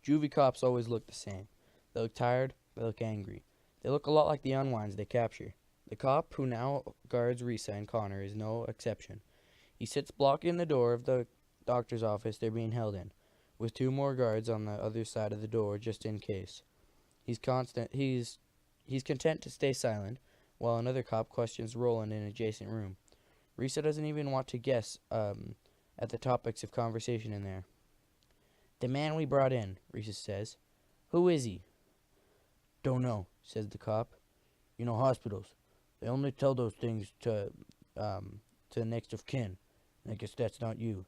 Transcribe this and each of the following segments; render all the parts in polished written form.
Juvie cops always look the same. They look tired, they look angry. They look a lot like the unwinds they capture. The cop who now guards Risa and Connor is no exception. He sits blocking the door of the doctor's office they're being held in, with two more guards on the other side of the door just in case. He's content to stay silent, while another cop questions Roland in an adjacent room. Risa doesn't even want to guess at the topics of conversation in there. "The man we brought in," Risa says. "Who is he?" "Don't know," says the cop. "You know hospitals. They only tell those things to the next of kin. I guess that's not you."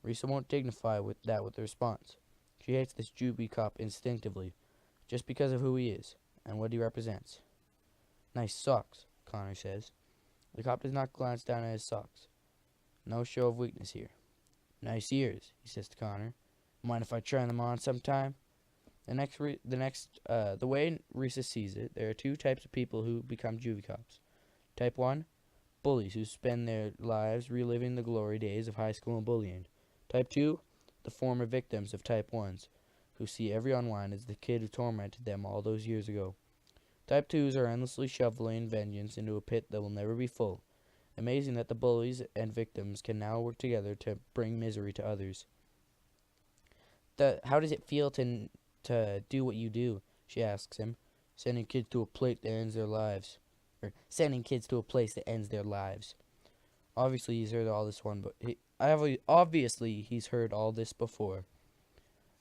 Risa won't dignify with a response. She hates this Juvie cop instinctively, just because of who he is and what he represents. "Nice socks," Connor says. The cop does not glance down at his socks. No show of weakness here. "Nice ears," he says to Connor. "Mind if I try them on sometime?" The way Risa sees it, there are two types of people who become Juvie cops. Type 1, bullies who spend their lives reliving the glory days of high school and bullying. Type 2, the former victims of Type 1s, who see every unwind as the kid who tormented them all those years ago. Type 2s are endlessly shoveling vengeance into a pit that will never be full. Amazing that the bullies and victims can now work together to bring misery to others. How does it feel to do what you do?" she asks him. Sending kids to a place that ends their lives. Sending kids to a place that ends their lives. Obviously, he's heard all this obviously he's heard all this before.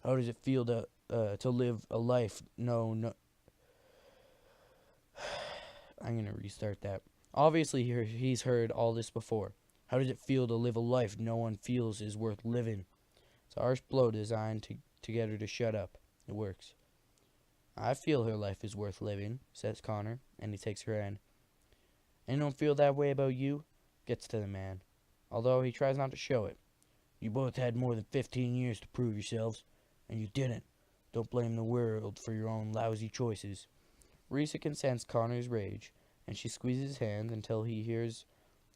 "How does it feel to live a life? No. I'm gonna restart that. Obviously, he's heard all this before. How does it feel to live a life no one feels is worth living?" It's a harsh blow designed to get her to shut up. It works. "I feel her life is worth living," says Connor, and he takes her hand. "And you don't feel that way about you?" Gets to the man, although he tries not to show it. "You both had more than 15 years to prove yourselves, and you didn't. Don't blame the world for your own lousy choices." Risa can sense Connor's rage, and she squeezes his hand until she hears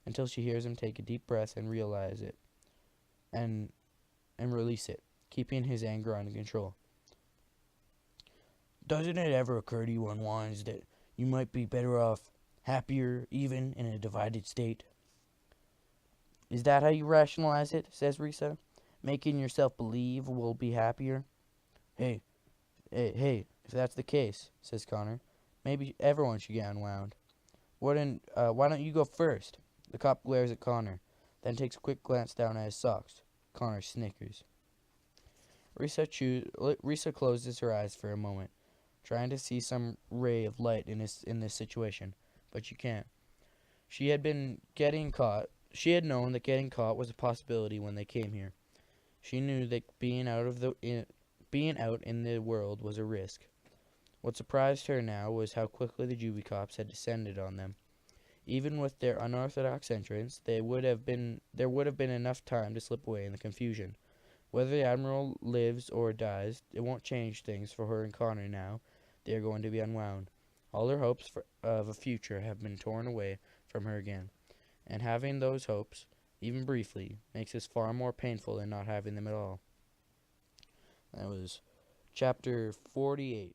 him take a deep breath and realize it, and release it, keeping his anger under control. "Doesn't it ever occur to you unwinds that you might be better off, happier, even in a divided state?" "Is that how you rationalize it?" says Risa. "Making yourself believe we'll be happier?" Hey, if that's the case," says Connor, "maybe everyone should get unwound. Why don't you go first?" The cop glares at Connor, then takes a quick glance down at his socks. Connor snickers. Risa closes her eyes for a moment, trying to see some ray of light in this situation, but she can't. She had known that getting caught was a possibility when they came here. She knew that being out in the world was a risk. What surprised her now was how quickly the Juvie cops had descended on them. Even with their unorthodox entrance, there would have been enough time to slip away in the confusion. Whether the Admiral lives or dies, it won't change things for her and Connor now. They are going to be unwound. All her hopes of a future have been torn away from her again. And having those hopes, even briefly, makes this far more painful than not having them at all. That was chapter 48.